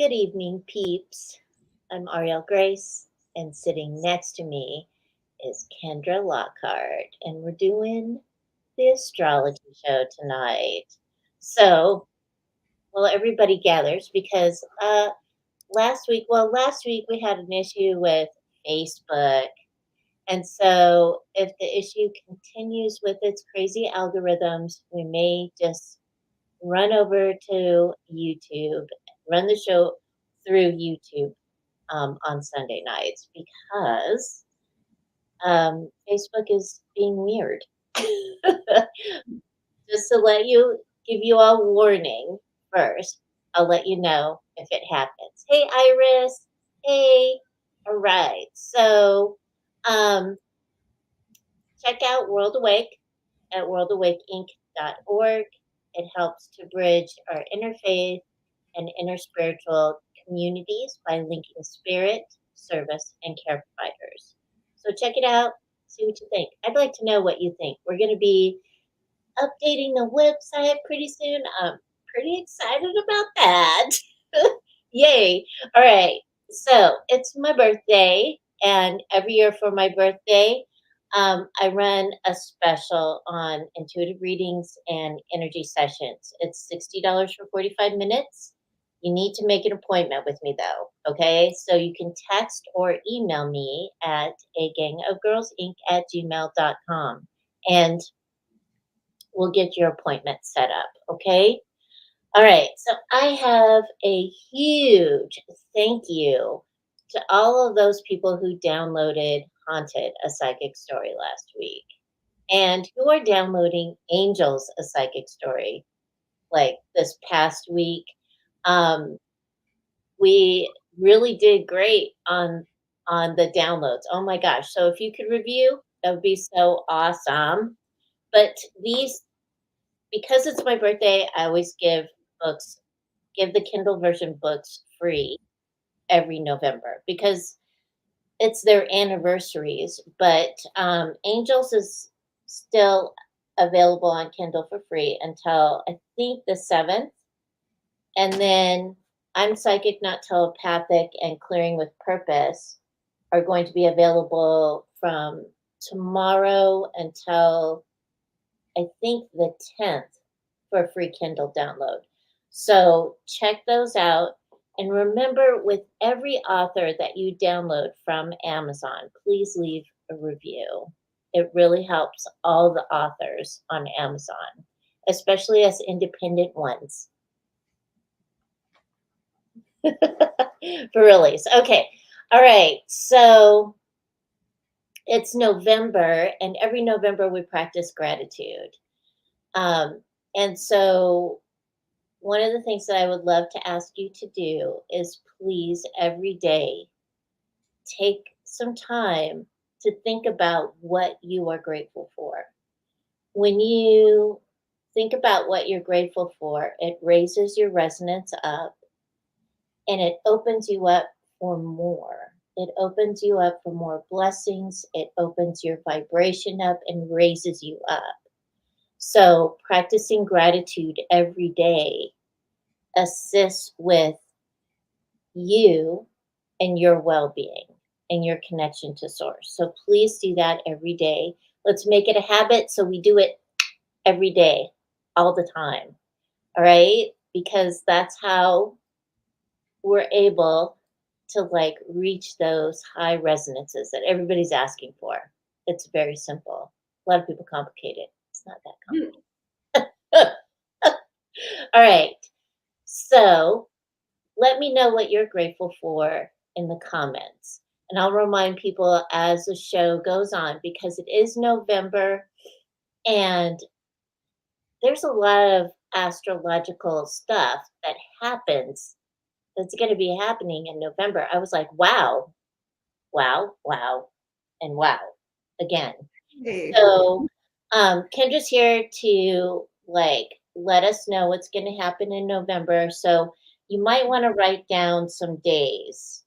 Good evening, peeps. I'm Auriel Grace, and sitting next to me is Kendra Lockhart, and we're doing the astrology show tonight. So, well, everybody gathers because last week we had an issue with Facebook, and so if the issue continues with its crazy algorithms, we may just run over to YouTube, run the show through YouTube on Sunday nights because Facebook is being weird. Just to give you all warning first, I'll let you know if it happens. Hey, Iris. Hey. All right. So um, check out World Awake at worldawakeinc.org. It helps to bridge our interfaith and inner spiritual communities by linking spirit, service, and care providers. So check it out, see what you think. I'd like to know what you think. We're going to be updating the website pretty soon. I'm pretty excited about that. Yay. All right. So it's my birthday, and every year for my birthday, I run a special on intuitive readings and energy sessions. It's $60 for 45 minutes. You need to make an appointment with me, though. Okay. So you can text or email me at agangofgirlsinc@gmail.com, and we'll get your appointment set up. Okay. All right, so I have a huge thank you to all of those people who downloaded Haunted, a Psychic Story last week, and who are downloading Angels, a Psychic Story, like this past week. Um, we really did great on the downloads. Oh my gosh! So if you could review, that would be so awesome. But because it's my birthday, I always give the Kindle version books free every November because it's their anniversaries. But Angels is still available on Kindle for free until I think the 7th. And then I'm Psychic, Not Telepathic, and Clearing with Purpose are going to be available from tomorrow until I think the 10th for a free Kindle download. So check those out. And remember, with every author that you download from Amazon, please leave a review. It really helps all the authors on Amazon, especially us independent ones. For release. Okay. All right. So it's November, and every November we practice gratitude. And so one of the things that I would love to ask you to do is please every day take some time to think about what you are grateful for. When you think about what you're grateful for, it raises your resonance up and it opens you up for more. It opens you up for more blessings. It opens your vibration up and raises you up. So practicing gratitude every day assists with you and your well-being and your connection to source. So please do that every day. Let's make it a habit so we do it every day, all the time. All right? Because that's how we're able to reach those high resonances that everybody's asking for. It's very simple. A lot of people complicate it. It's not that complicated. All right. So let me know what you're grateful for in the comments. And I'll remind people as the show goes on because it is November and there's a lot of astrological stuff that happens that's going to be happening in November. I was like, wow, wow, wow, and wow again. Hey. So Kendra's here to let us know what's going to happen in November. So you might want to write down some days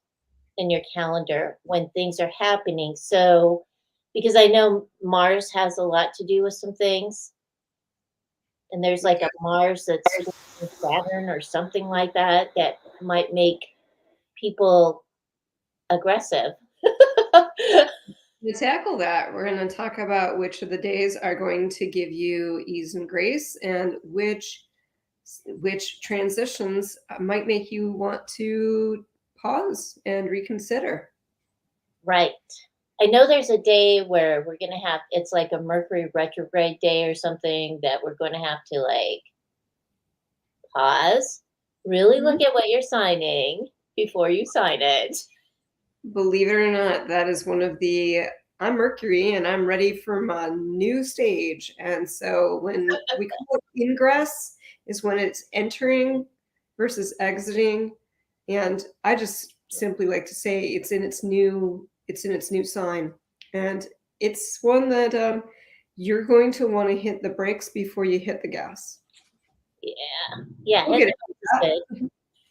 in your calendar when things are happening. So because I know Mars has a lot to do with some things. And there's like a Mars that's squaring Saturn or something like that that might make people aggressive. To tackle that, we're going to talk about which of the days are going to give you ease and grace, and which transitions might make you want to pause and reconsider. Right. I know there's a day where we're going to have, it's like a Mercury retrograde day or something that we're going to have to like pause, really Mhm. look at what you're signing before you sign it. Believe it or not, that is one of the I'm Mercury and I'm ready for my new stage. And so when we call it ingress is when it's entering versus exiting. And I just simply like to say it's in its new sign. And it's one that you're going to want to hit the brakes before you hit the gas. Yeah. Yeah. We'll Hit get the it. brakes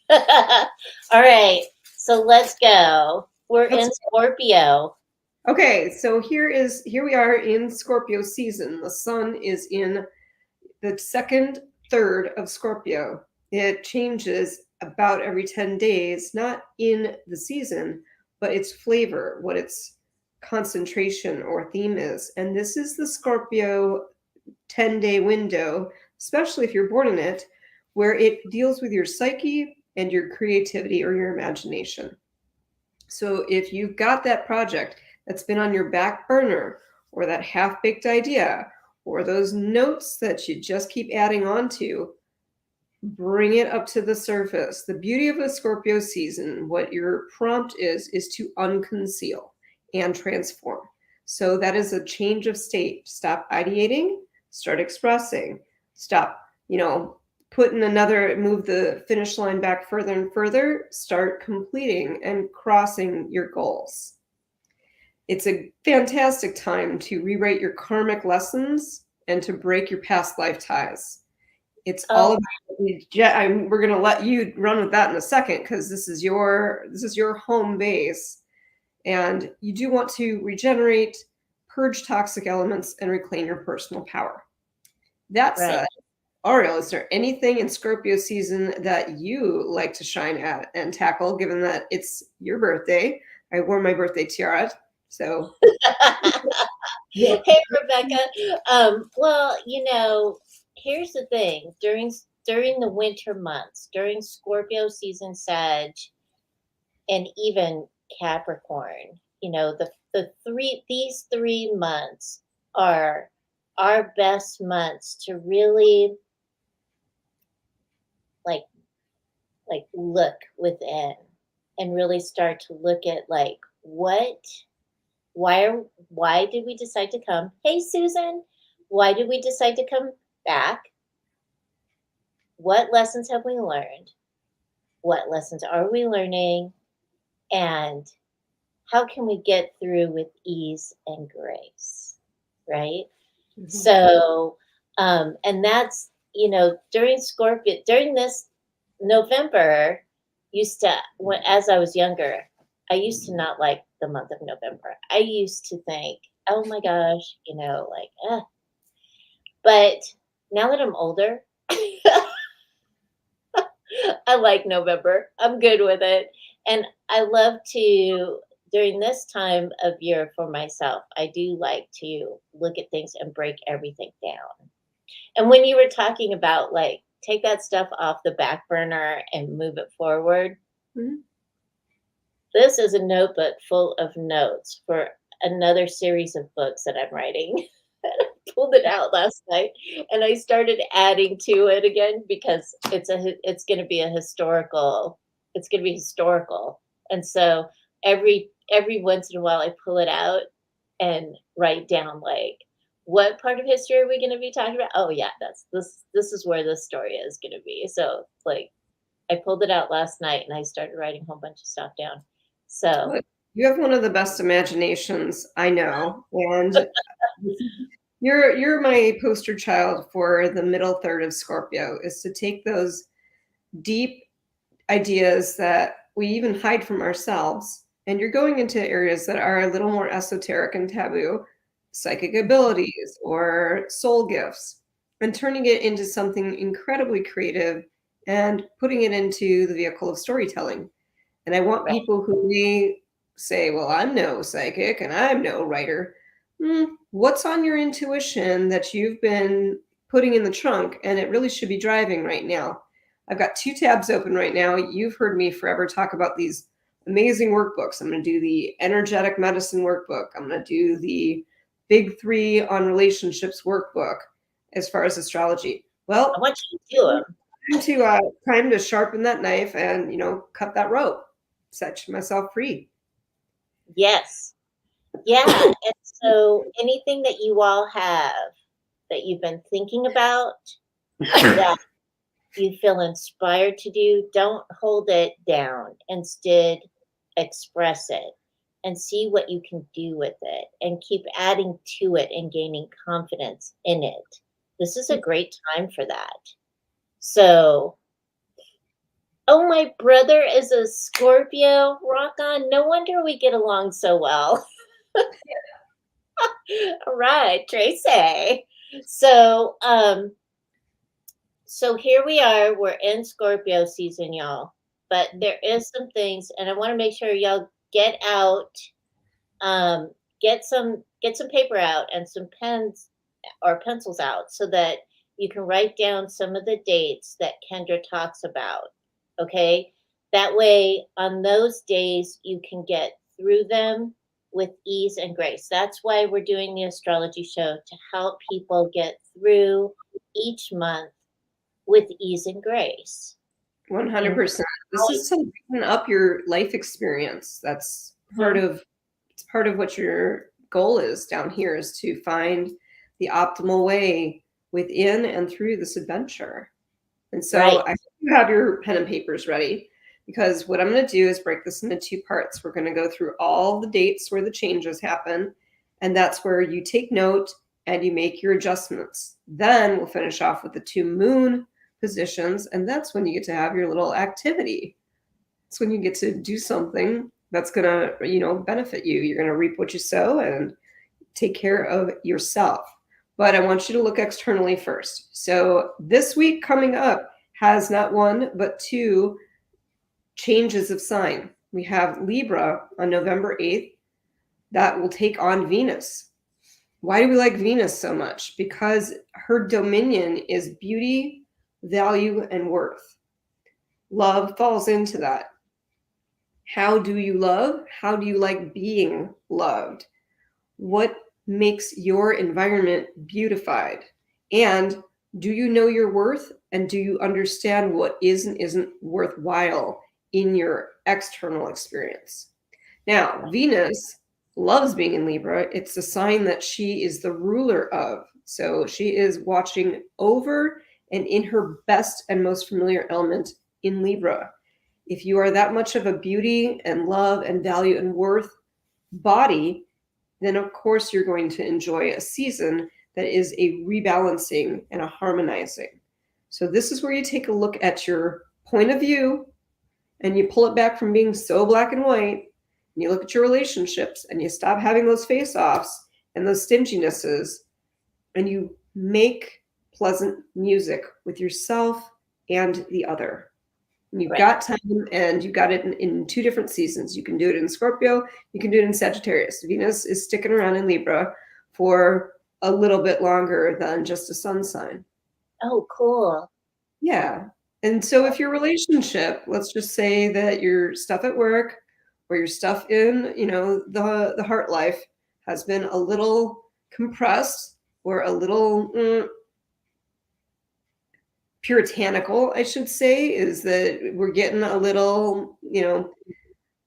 is good. All right. So let's go. We're Let's in Scorpio. Okay, so here we are in Scorpio season. The sun is in the second third of Scorpio. It changes about every 10 days, not in the season, but its flavor, what its concentration or theme is. And this is the Scorpio 10-day window, especially if you're born in it, where it deals with your psyche and your creativity or your imagination. So if you've got that project that's been on your back burner, or that half baked idea, or those notes that you just keep adding on to, bring it up to the surface. The beauty of a Scorpio season, what your prompt is to unconceal and transform. So that is a change of state. Stop ideating, start expressing, stop, move the finish line back further and further, start completing and crossing your goals. It's a fantastic time to rewrite your karmic lessons and to break your past life ties. It's all Oh, about we're going to let you run with that in a second because this is your home base, and you do want to regenerate, purge toxic elements, and reclaim your personal power. That right. said, Auriel, is there anything in Scorpio season that you like to shine at and tackle, given that it's your birthday? I wore my birthday tiara, so yeah. Hey, Rebecca. Well, here's the thing. During the winter months, during Scorpio season, Sag, and even Capricorn, these 3 months are our best months to really like look within and really start to look at like why did we decide to come? Hey, Susan, why did we decide to come back? What lessons have we learned? What lessons are we learning? And how can we get through with ease and grace? Right? Mhm. So, and that's, during this November, as I was younger, I used to not like the month of November. I used to think, oh my gosh, but now that I'm older, I like November. I'm good with it. And I love to, during this time of year for myself, I do like to look at things and break everything down. And when you were talking about like, take that stuff off the back burner and move it forward, Mhm. this is a notebook full of notes for another series of books that I'm writing. I pulled it out last night and I started adding to it again because it's going to be historical. And so every once in a while I pull it out and write down like what part of history are we going to be talking about? Oh yeah, this is where this story is going to be. So like I pulled it out last night and I started writing a whole bunch of stuff down. So, Look, you have one of the best imaginations I know, and you're my poster child for the middle third of Scorpio, is to take those deep ideas that we even hide from ourselves, and you're going into areas that are a little more esoteric and taboo, psychic abilities or soul gifts. and turning it into something incredibly creative and putting it into the vehicle of storytelling. And I want Right. people who may say, well, I'm no psychic and I'm no writer. What's on your intuition that you've been putting in the trunk and it really should be driving right now? I've got 2 tabs open right now. You've heard me forever talk about these amazing workbooks. I'm going to do the energetic medicine workbook. I'm going to do the big 3 on relationships workbook as far as astrology. I Well, want you to do them. time to sharpen that knife and cut that rope, set myself free. Yes. Yeah. And so anything that you all have that you've been thinking about that you feel inspired to do, don't hold it down. Instead, express it and see what you can do with it and keep adding to it and gaining confidence in it. This is a great time for that. So, oh, my brother is a Scorpio. Rock on. No wonder we get along so well. All right, Tracy. So, so here we are. We're in Scorpio season, y'all. But there is some things, and I want to make sure y'all get out, get some paper out and some pens or pencils out so that you can write down some of the dates that Kendra talks about. Okay, that way on those days you can get through them with ease and grace. That's why we're doing the astrology show, to help people get through each month with ease and grace. 100%. This is to lighten up your life experience. That's part of what your goal is down here, is to find the optimal way within and through this adventure. And so Right. I hope you have your pen and papers ready, because what I'm going to do is break this into 2 parts. We're going to go through all the dates where the changes happen, and that's where you take note and you make your adjustments. Then we'll finish off with the 2 moon positions, and that's when you get to have your little activity. It's when you get to do something that's going to, benefit you. You're going to reap what you sow and take care of yourself. But I want you to look externally first. So this week coming up has not 1, but 2 changes of sign. We have Libra on November 8th. That will take on Venus. Why do we like Venus so much? Because her dominion is beauty, value, and worth. Love falls into that. How do you love? How do you like being loved? What makes your environment beautified? And do you know your worth? And do you understand what is and isn't worthwhile in your external experience? Now, Venus loves being in Libra. It's a sign that she is the ruler of. So she is watching over and in her best and most familiar element in Libra. If you are that much of a beauty and love and value and worth body, then of course you're going to enjoy a season that is a rebalancing and a harmonizing. So this is where you take a look at your point of view and you pull it back from being so black and white, and you look at your relationships and you stop having those face-offs and those stinginesses, and you make pleasant music with yourself and the other. And you've got time, and you got it in 2 different seasons. You can do it in Scorpio, you can do it in Sagittarius. Venus is sticking around in Libra for a little bit longer than just a sun sign. Oh, cool. Yeah. And so if your relationship, let's just say that your stuff at work or your stuff in, the heart life has been a little compressed or a little puritanical, I should say, is that we're getting a little,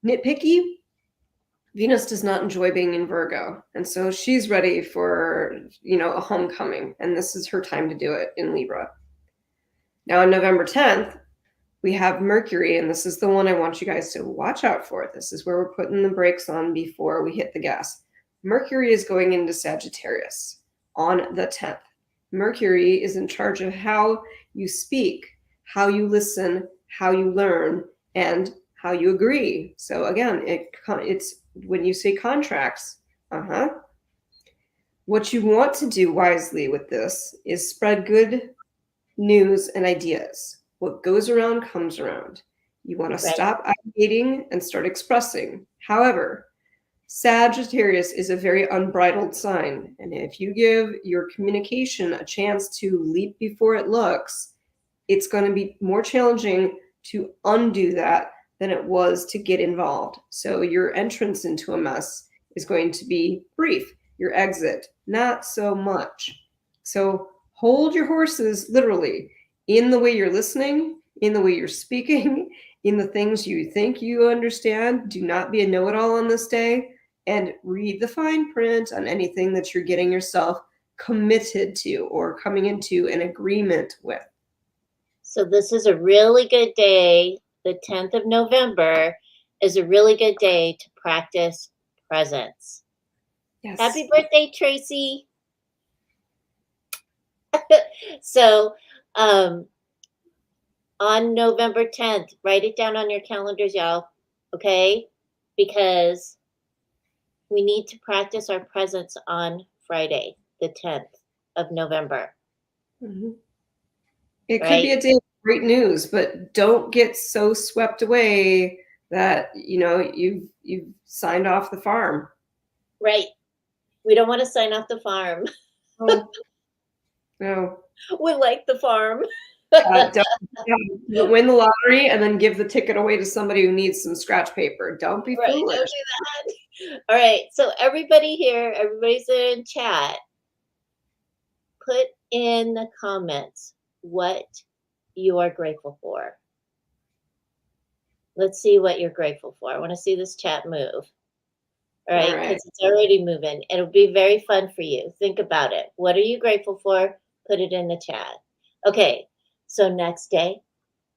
nitpicky. Venus does not enjoy being in Virgo. And so she's ready for, a homecoming. And this is her time to do it in Libra. Now on November 10th, we have Mercury, and this is the one I want you guys to watch out for. This is where we're putting the brakes on before we hit the gas. Mercury is going into Sagittarius on the 10th. Mercury is in charge of how you speak, how you listen, how you learn, and how you agree. So again, it's when you say contracts, What you want to do wisely with this is spread good news and ideas. What goes around comes around. You want to Right. stop ideating and start expressing. However, Sagittarius is a very unbridled sign. And if you give your communication a chance to leap before it looks, it's going to be more challenging to undo that than it was to get involved. So your entrance into a mess is going to be brief. Your exit, not so much. So hold your horses literally in the way you're listening, in the way you're speaking, in the things you think you understand. Do not be a know-it-all on this day, and read the fine print on anything that you're getting yourself committed to or coming into an agreement with. So this is a really good day. The 10th of November is a really good day to practice presence. Yes. Happy birthday, Tracy. So on November 10th, write it down on your calendars, y'all, okay? Because we need to practice our presence on Friday, the 10th of November. Mm-hmm. It could be a day of great news, but don't get so swept away that you've signed off the farm. Right. We don't want to sign off the farm. Oh, no. We like the farm. Don't win the lottery and then give the ticket away to somebody who needs some scratch paper. Don't be foolish. Don't do that. All right. So everybody here, everybody's in chat. Put in the comments what you are grateful for. Let's see what you're grateful for. I want to see this chat move. All right, because it's already moving. It'll be very fun for you. Think about it. What are you grateful for? Put it in the chat. Okay, so next day.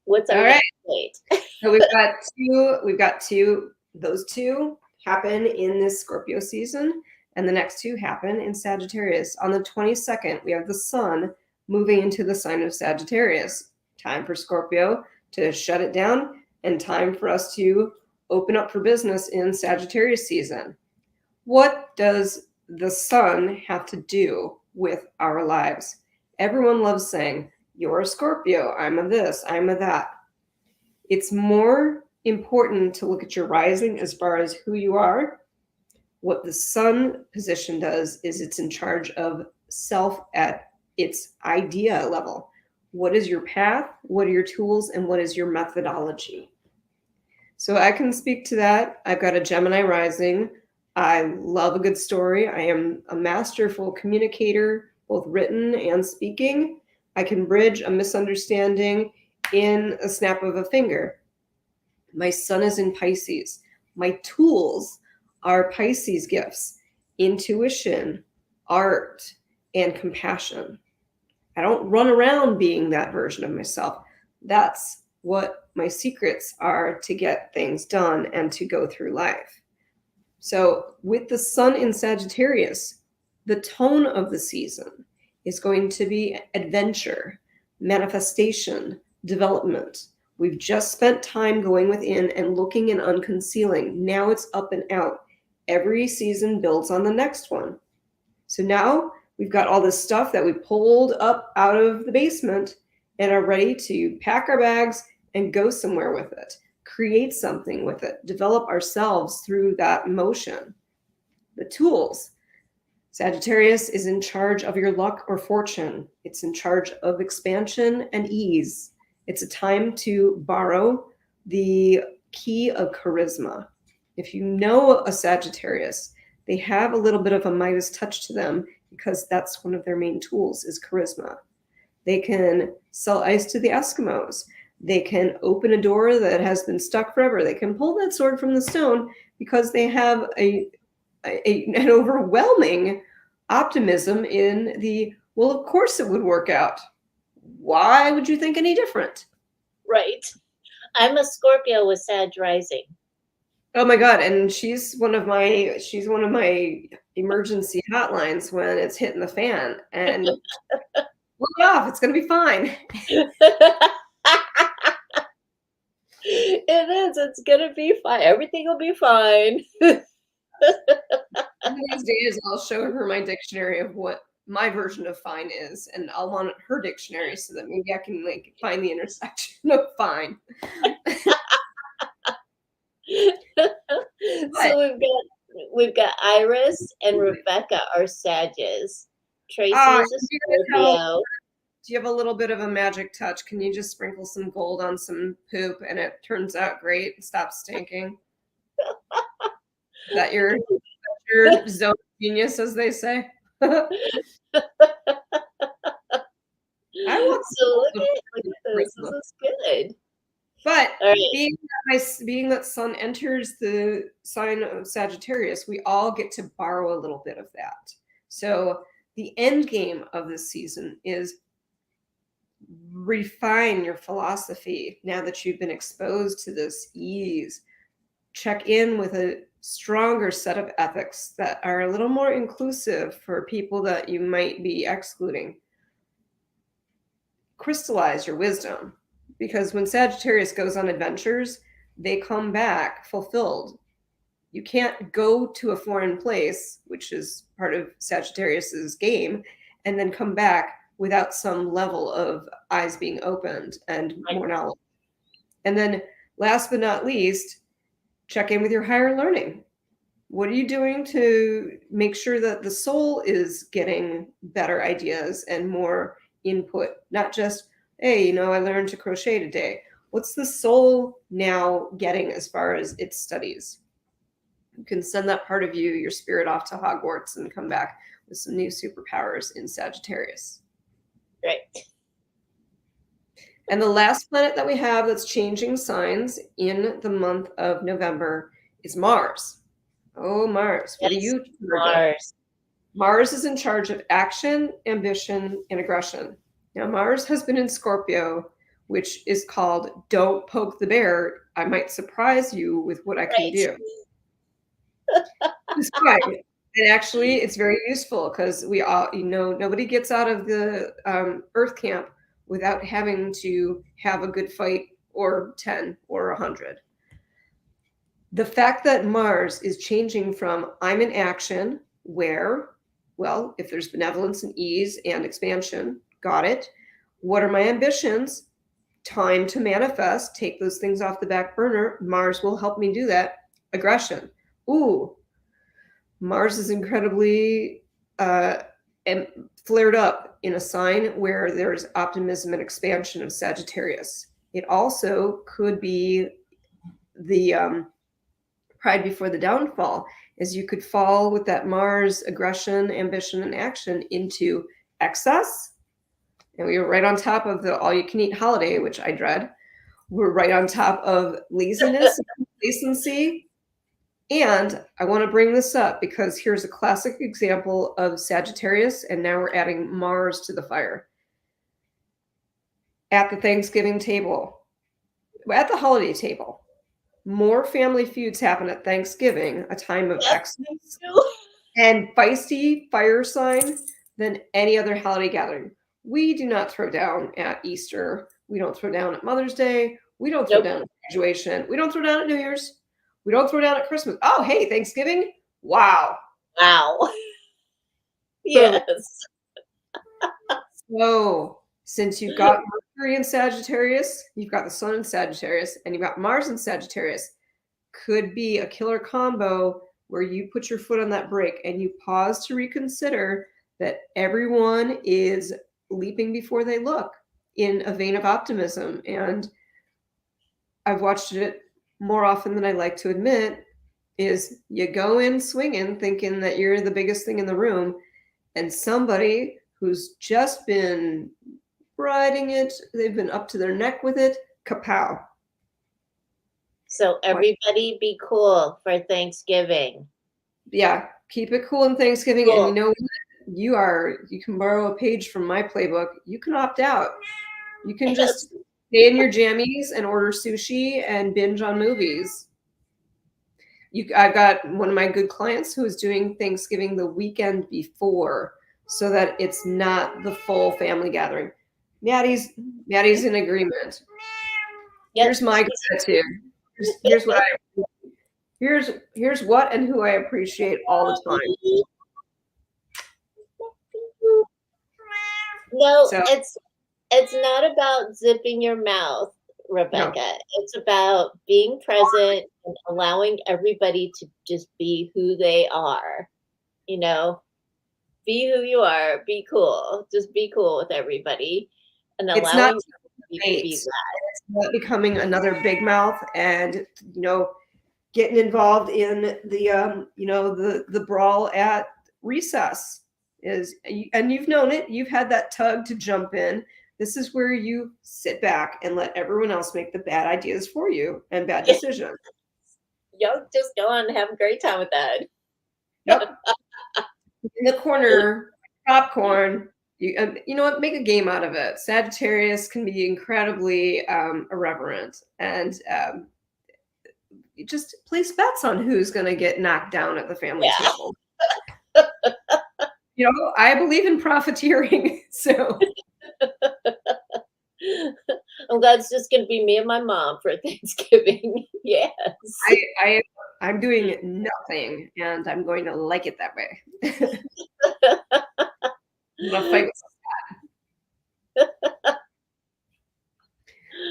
What's our next date? So we've got two. Those two happen in this Scorpio season, and the next two happen in Sagittarius. On the 22nd, we have the sun moving into the sign of Sagittarius. Time for Scorpio to shut it down, and time for us to open up for business in Sagittarius season. What does the sun have to do with our lives? Everyone loves saying, you're a Scorpio, I'm a this, I'm a that. It's more important to look at your rising as far as who you are. What the sun position does is it's in charge of self at its idea level. What is your path? What are your tools? And what is your methodology? So I can speak to that. I've got a Gemini rising. I love a good story. I am a masterful communicator, both written and speaking. I can bridge a misunderstanding in a snap of a finger. My sun is in Pisces. My tools are Pisces gifts, intuition, art, and compassion. I don't run around being that version of myself. That's what my secrets are to get things done and to go through life. So with the sun in Sagittarius, the tone of the season is going to be adventure, manifestation, development. We've just spent time going within and looking and unconcealing. Now it's up and out. Every season builds on the next one. So now we've got all this stuff that we pulled up out of the basement and are ready to pack our bags and go somewhere with it. Create something with it, develop ourselves through that motion. The tools. Sagittarius is in charge of your luck or fortune. It's in charge of expansion and ease. It's a time to borrow the key of charisma. If you know a Sagittarius, they have a little bit of a Midas touch to them because that's one of their main tools is charisma. They can sell ice to the Eskimos. They can open a door that has been stuck forever. They can pull that sword from the stone because they have an overwhelming optimism in the, well, of course it would work out. Why would you think any different? Right. I'm a Scorpio with Sag rising. Oh my God. And she's one of my emergency hotlines when it's hitting the fan. And look it off. It's going to be fine. It is. It's going to be fine. Everything will be fine. One of these days, I'll show her my dictionary of what my version of fine is, and I'll want her dictionary so that maybe I can like find the intersection of fine. But So we've got Iris and Rebecca are Sages. Tracy is a can you guys help? Scorpio. Do you have a little bit of a magic touch? Can you just sprinkle some gold on some poop and it turns out great and stops stinking? Is that your zone of genius, as they say? I want So look at this. This is good. But All right. being that Sun enters the sign of Sagittarius, we all get to borrow a little bit of that. So the end game of this season is refine your philosophy now that you've been exposed to this ease. Check in with a stronger set of ethics that are a little more inclusive for people that you might be excluding. Crystallize your wisdom, because when Sagittarius goes on adventures, they come back fulfilled. You can't go to a foreign place, which is part of Sagittarius's game, and then come back without some level of eyes being opened and more knowledge. And then last but not least, check in with your higher learning. What are you doing to make sure that the soul is getting better ideas and more input? Not just, hey, I learned to crochet today. What's the soul now getting as far as its studies? You can send that part of you, your spirit, off to Hogwarts and come back with some new superpowers in Sagittarius. Right. And the last planet that we have that's changing signs in the month of November is Mars. Oh, Mars. What are you? Mars. Mars is in charge of action, ambition, and aggression. Now, Mars has been in Scorpio, which is called Don't Poke the Bear. I might surprise you with what I can do. It's fine. And actually, it's very useful because we all, nobody gets out of the Earth camp without having to have a good fight or 10 or 100. The fact that Mars is changing from I'm in action, where, well, if there's benevolence and ease and expansion, got it. What are my ambitions? Time to manifest, take those things off the back burner. Mars will help me do that. Aggression. Ooh, Mars is incredibly flared up in a sign where there's optimism and expansion of Sagittarius. It also could be the pride before the downfall, as you could fall with that Mars aggression, ambition, and action into excess. And we were right on top of the all-you-can-eat holiday, which I dread. We're right on top of laziness and complacency. And I want to bring this up because here's a classic example of Sagittarius, and now we're adding Mars to the fire. At the Thanksgiving table, at the holiday table, more family feuds happen at Thanksgiving, a time of excellence and feisty fire sign, than any other holiday gathering. We do not throw down at Easter. We don't throw down at Mother's Day. We don't throw down at graduation. We don't throw down at New Year's. We don't throw down at Christmas. Oh, hey, Thanksgiving. Wow. Yes. So since you've got Mercury in Sagittarius, you've got the Sun in Sagittarius, and you've got Mars in Sagittarius, could be a killer combo where you put your foot on that brake and you pause to reconsider that everyone is leaping before they look in a vein of optimism. And I've watched it more often than I like to admit, is you go in swinging thinking that you're the biggest thing in the room, and somebody who's just been riding it, they've been up to their neck with it, kapow. So everybody be cool for Thanksgiving. Yeah, keep it cool in Thanksgiving. Cool. And you can borrow a page from my playbook. You can opt out. You can just stay in your jammies and order sushi and binge on movies. I've got one of my good clients who is doing Thanksgiving the weekend before so that it's not the full family gathering. Maddie's in agreement. Yep. Here's my gratitude. Here's what Here's what and who I appreciate all the time. No, So it's not about zipping your mouth, no, Rebecca. It's about being present and allowing everybody to just be who they are. You know, be who you are, be cool. Just be cool with everybody and it's not allowing everybody to debate. be that. It's not becoming another big mouth and getting involved in the brawl at recess and you've known it. You've had that tug to jump in. This is where you sit back and let everyone else make the bad ideas for you and bad decisions. Y'all just go on and have a great time with that. Yep. In the corner, popcorn. You know what? Make a game out of it. Sagittarius can be incredibly irreverent, and you just place bets on who's going to get knocked down at the family Yeah. table. I believe in profiteering, so I'm glad it's just going to be me and my mom for Thanksgiving. Yes. I'm doing nothing, and I'm going to like it that way. I'm gonna fight with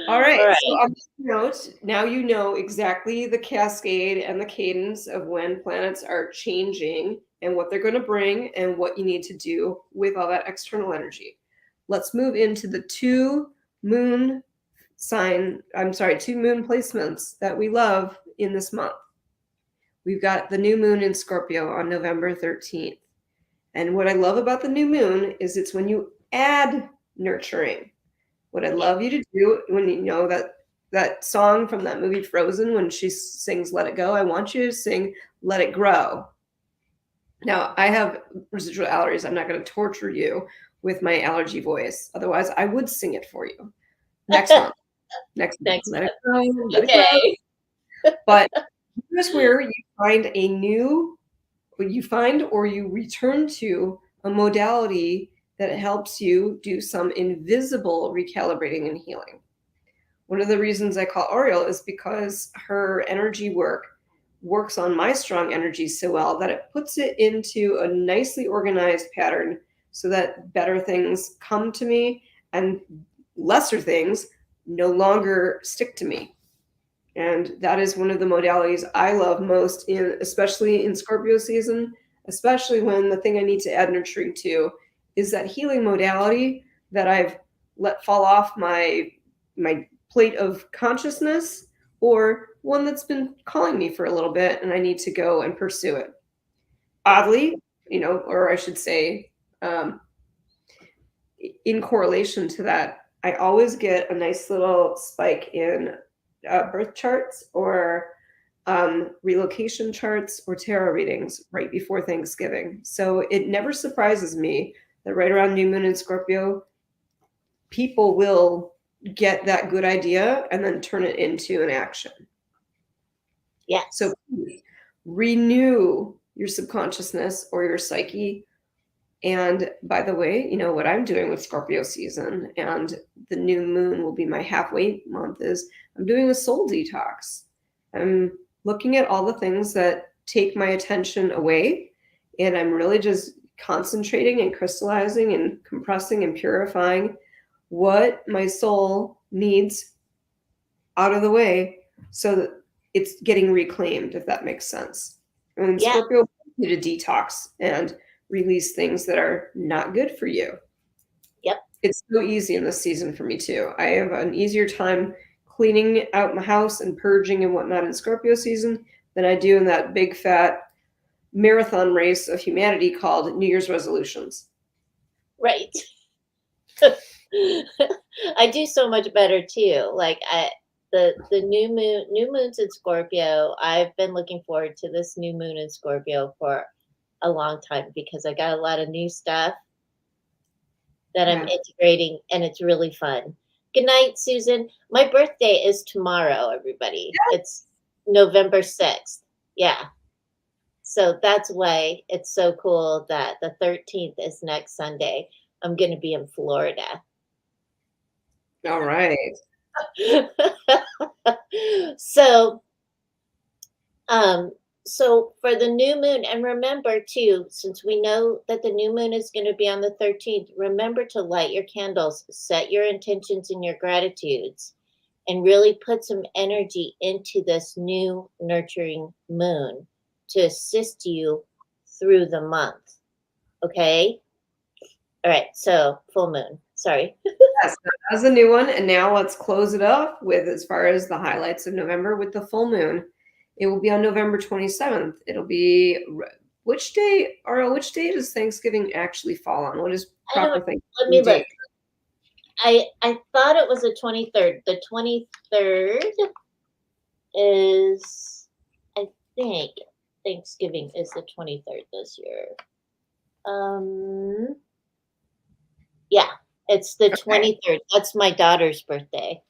All right. All right. So on this note, now you know exactly the cascade and the cadence of when planets are changing and what they're going to bring and what you need to do with all that external energy. Let's move into the two moon placements that we love in this month. We've got the new moon in Scorpio on November 13th. And what I love about the new moon is it's when you add nurturing. What I'd love you to do when you know that song from that movie Frozen when she sings Let It Go, I want you to sing Let It Grow. Now, I have residual allergies. I'm not going to torture you with my allergy voice. Otherwise, I would sing it for you. Next month. Next month. Let it grow. Let it grow. But here's where you find or you return to a modality that helps you do some invisible recalibrating and healing. One of the reasons I call Auriel is because her energy works on my strong energy so well that it puts it into a nicely organized pattern so that better things come to me and lesser things no longer stick to me. And that is one of the modalities I love most, especially in Scorpio season, especially when the thing I need to add nurturing to is that healing modality that I've let fall off my plate of consciousness, or one that's been calling me for a little bit and I need to go and pursue it. Oddly, or I should say, in correlation to that, I always get a nice little spike in birth charts or relocation charts or tarot readings right before Thanksgiving. So it never surprises me that right around new moon in Scorpio, people will get that good idea and then turn it into an action. Yeah. So renew your subconsciousness or your psyche. And by the way, what I'm doing with Scorpio season and the new moon will be my halfway month is I'm doing a soul detox. I'm looking at all the things that take my attention away, and I'm really just concentrating and crystallizing and compressing and purifying what my soul needs out of the way so that it's getting reclaimed, if that makes sense. And Scorpio wants you to detox and release things that are not good for you. Yep. It's so easy in this season for me too. I have an easier time cleaning out my house and purging and whatnot in Scorpio season than I do in that big fat marathon race of humanity called New Year's resolutions. Right. I do so much better too. Like the new moon's in Scorpio. I've been looking forward to this new moon in Scorpio for a long time because I got a lot of new stuff that I'm integrating and it's really fun. Good night, Susan. My birthday is tomorrow, everybody. Yes. It's November 6th. Yeah. So that's why it's so cool that the 13th is next Sunday. I'm going to be in Florida. All right. So So for the new moon, and remember too, since we know that the new moon is going to be on the 13th, remember to light your candles, set your intentions and your gratitudes, and really put some energy into this new nurturing moon to assist you through the month. Okay? All right, so full moon. Sorry. Yes, that's a new one. And now let's close it up with, as far as the highlights of November, with the full moon. It will be on November 27th. It'll be which day, or which day does Thanksgiving actually fall on? What is I don't proper let me Thanksgiving look. date? I thought it was the 23rd. The 23rd is, I think Thanksgiving is the 23rd this year. Yeah, it's the 23rd. That's my daughter's birthday.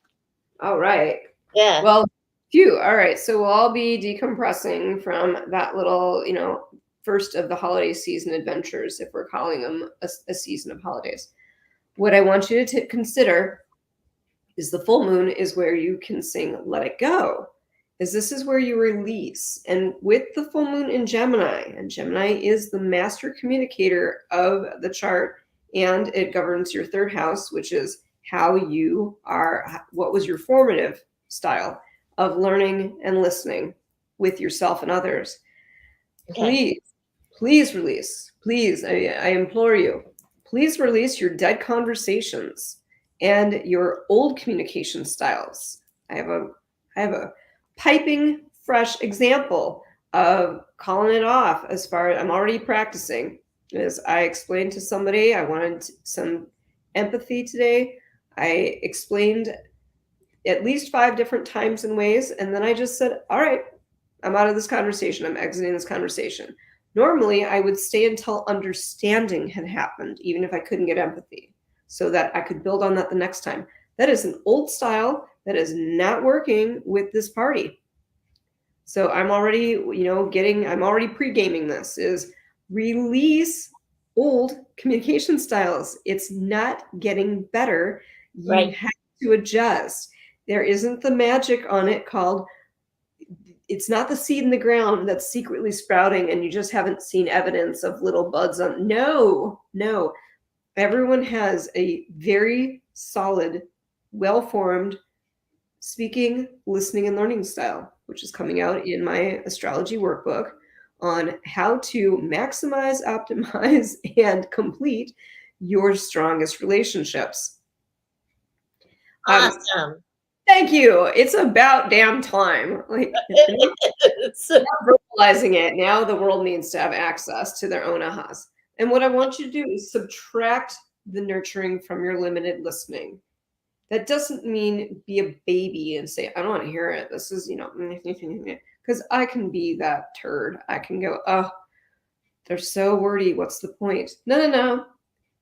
All right. Yeah. Well, phew. All right. So we'll all be decompressing from that little, first of the holiday season adventures, if we're calling them a season of holidays. What I want you to consider is the full moon is where you can sing Let It Go, is this is where you release. And with the full moon in Gemini, and Gemini is the master communicator of the chart, and it governs your third house, which is how you are, what was your formative style of learning and listening with yourself and others. Okay. Please release. Please, I implore you, please release your dead conversations and your old communication styles. I have a piping fresh example of calling it off. As far as I'm already practicing, as I explained to somebody, I wanted some empathy today. I explained at least 5 different times and ways, and then I just said, all right, I'm out of this conversation. I'm exiting this conversation. Normally, I would stay until understanding had happened, even if I couldn't get empathy, so that I could build on that the next time. That is an old style that is not working with this party. So I'm already, I'm already pre-gaming this, is release old communication styles. It's not getting better. You Right. have to adjust. There isn't the magic on it called, it's not the seed in the ground that's secretly sprouting and you just haven't seen evidence of little buds on. No. Everyone has a very solid, well-formed speaking, listening, and learning style, which is coming out in my astrology workbook on how to maximize, optimize, and complete your strongest relationships. Awesome. Thank you. It's about damn time. Like, verbalizing it. Now the world needs to have access to their own ahas. And what I want you to do is subtract the nurturing from your limited listening. That doesn't mean be a baby and say, I don't want to hear it. This is, because I can be that turd. I can go, oh, they're so wordy. What's the point? No.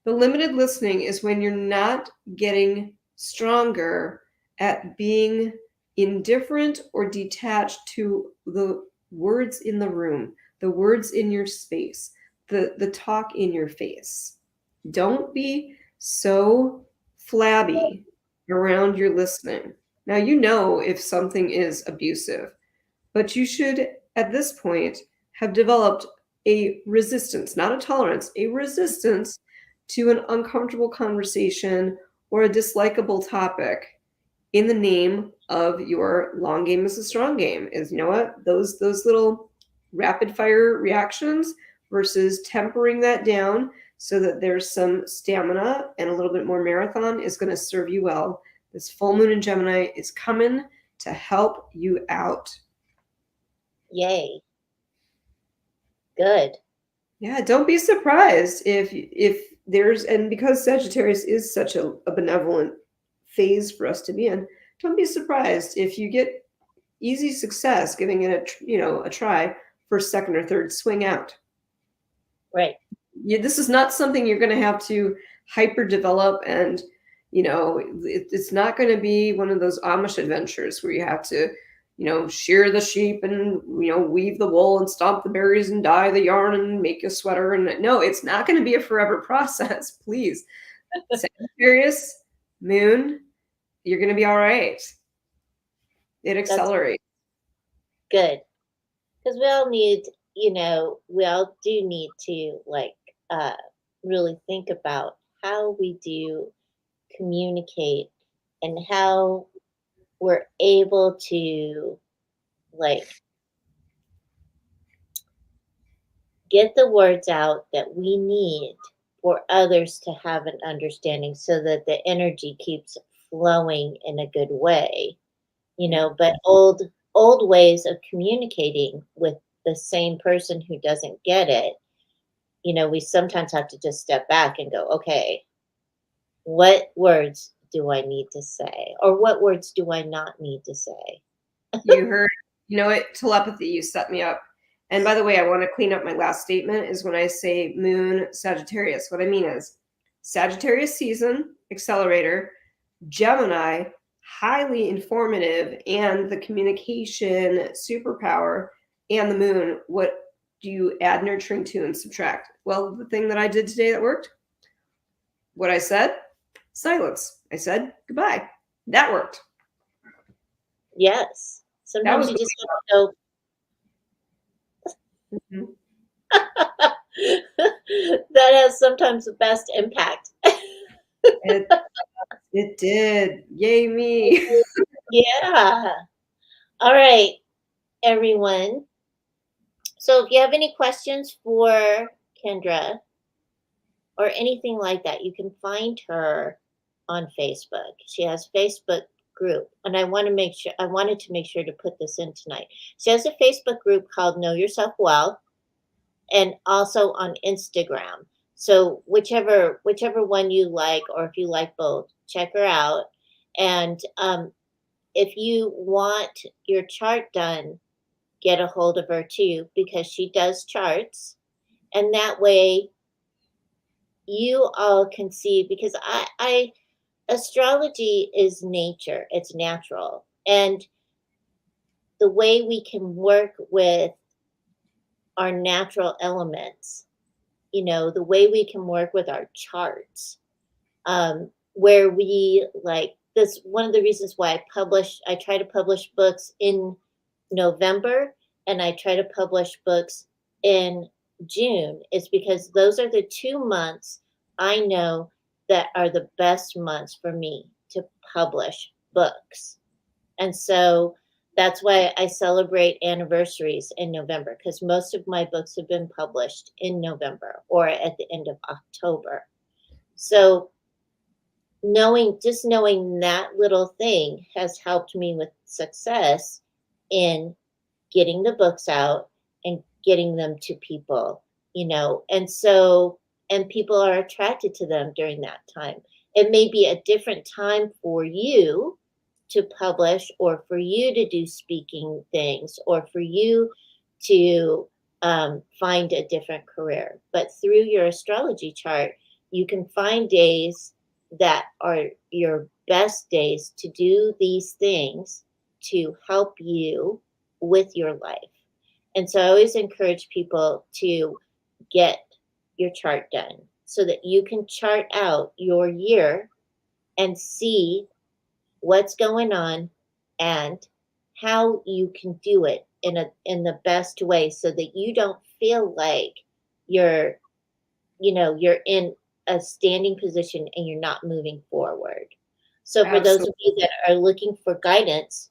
The limited listening is when you're not getting stronger at being indifferent or detached to the words in the room, the words in your space, the talk in your face. Don't be so flabby around your listening. Now, if something is abusive, but you should, at this point, have developed a resistance, not a tolerance, a resistance to an uncomfortable conversation or a dislikable topic in the name of your long game is a strong game. Is, you know what, those little rapid fire reactions versus tempering that down so that there's some stamina and a little bit more marathon is going to serve you well. This full moon in Gemini is coming to help you out. Yay. Good. Yeah, don't be surprised if there's, and because Sagittarius is such a benevolent phase for us to be in, don't be surprised if you get easy success giving it a try for second or third swing out. Right. This is not something you're going to have to hyper develop, and it's not going to be one of those Amish adventures where you have to shear the sheep and weave the wool and stomp the berries and dye the yarn and make a sweater. And no, it's not going to be a forever process. Please. Sagittarius moon, you're going to be all right. It accelerates. Good. because we all need, we all do need to like really think about how we do communicate and how we're able to like get the words out that we need for others to have an understanding so that the energy keeps flowing in a good way, but old ways of communicating with the same person who doesn't get it, we sometimes have to just step back and go, okay, what words do I need to say? Or what words do I not need to say? You heard, telepathy, you set me up. And by the way, I want to clean up my last statement is when I say moon Sagittarius. What I mean is Sagittarius season, accelerator, Gemini, highly informative, and the communication superpower, and the moon. What do you add nurturing to and subtract? Well, the thing that I did today that worked, what I said, silence. I said goodbye. That worked. Yes. Sometimes you just have to go. Mhm. That has sometimes the best impact. It did. Yay me. Yeah. All right, everyone. So if you have any questions for Kendra or anything like that, you can find her on Facebook. She has a Facebook group, and I wanted to make sure to put this in tonight. She has a Facebook group called Know Yourself Well, and also on Instagram. So whichever one you like, or if you like both, check her out. And if you want your chart done, get a hold of her too, because she does charts, and that way you all can see, because I astrology is nature, it's natural, and the way we can work with our natural elements, the way we can work with our charts, where we like this. One of the reasons why I try to publish books in November, and I try to publish books in June, is because those are the 2 months I know that are the best months for me to publish books. And so that's why I celebrate anniversaries in November, because most of my books have been published in November or at the end of October. So knowing that little thing has helped me with success in getting the books out and getting them to people, and people are attracted to them during that time. It may be a different time for you to publish, or for you to do speaking things, or for you to find a different career. But through your astrology chart, you can find days that are your best days to do these things to help you with your life. And so I always encourage people to get your chart done so that you can chart out your year and see what's going on and how you can do it in the best way, so that you don't feel like you're you're in a standing position and you're not moving forward. So for those of you that are looking for guidance,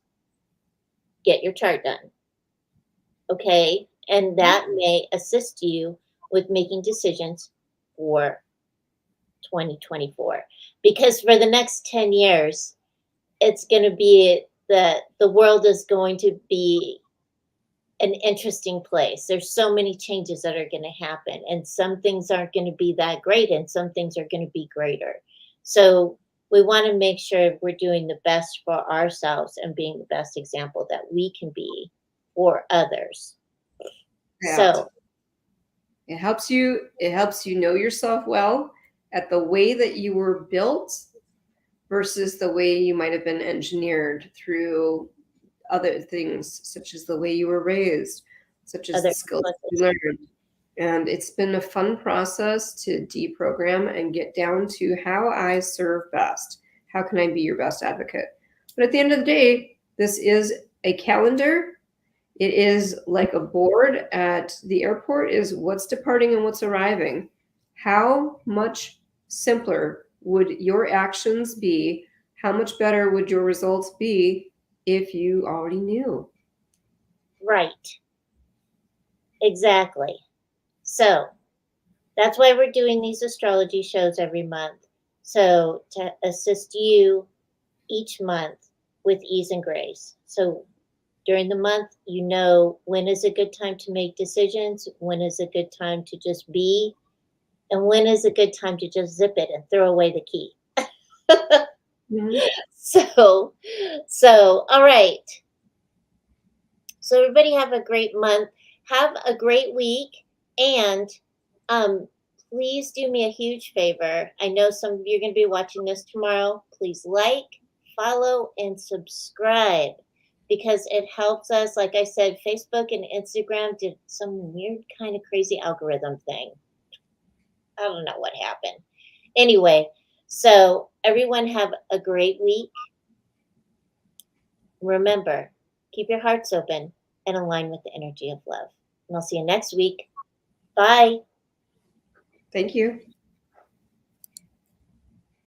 get your chart done. Okay? And that may assist you with making decisions for 2024. Because for the next 10 years, it's going to be the world is going to be an interesting place. There's so many changes that are going to happen, and some things aren't going to be that great, and some things are going to be greater. So we want to make sure we're doing the best for ourselves and being the best example that we can be for others. Yeah. So it helps you know yourself well at the way that you were built versus the way you might have been engineered through other things, such as the way you were raised, such as the skills you learned. And it's been a fun process to deprogram and get down to how I serve best. How can I be your best advocate? But at the end of the day, this is a calendar. It is like a board at the airport is what's departing and what's arriving. How much simpler would your actions be? How much better would your results be if you already knew? Right. Exactly. So that's why we're doing these astrology shows every month. So to assist you each month with ease and grace. So during the month, you know when is a good time to make decisions, when is a good time to just be, and when is a good time to just zip it and throw away the key. Mhm. so, so all right. So everybody have a great month. Have a great week, and um, please do me a huge favor. I know some of you are going to be watching this tomorrow. Please like, follow, and subscribe because it helps us. Like I said, Facebook and Instagram did some weird kind of crazy algorithm thing. I don't know what happened. Anyway, so everyone have a great week. Remember, keep your hearts open and align with the energy of love. And I'll see you next week. Bye. Thank you.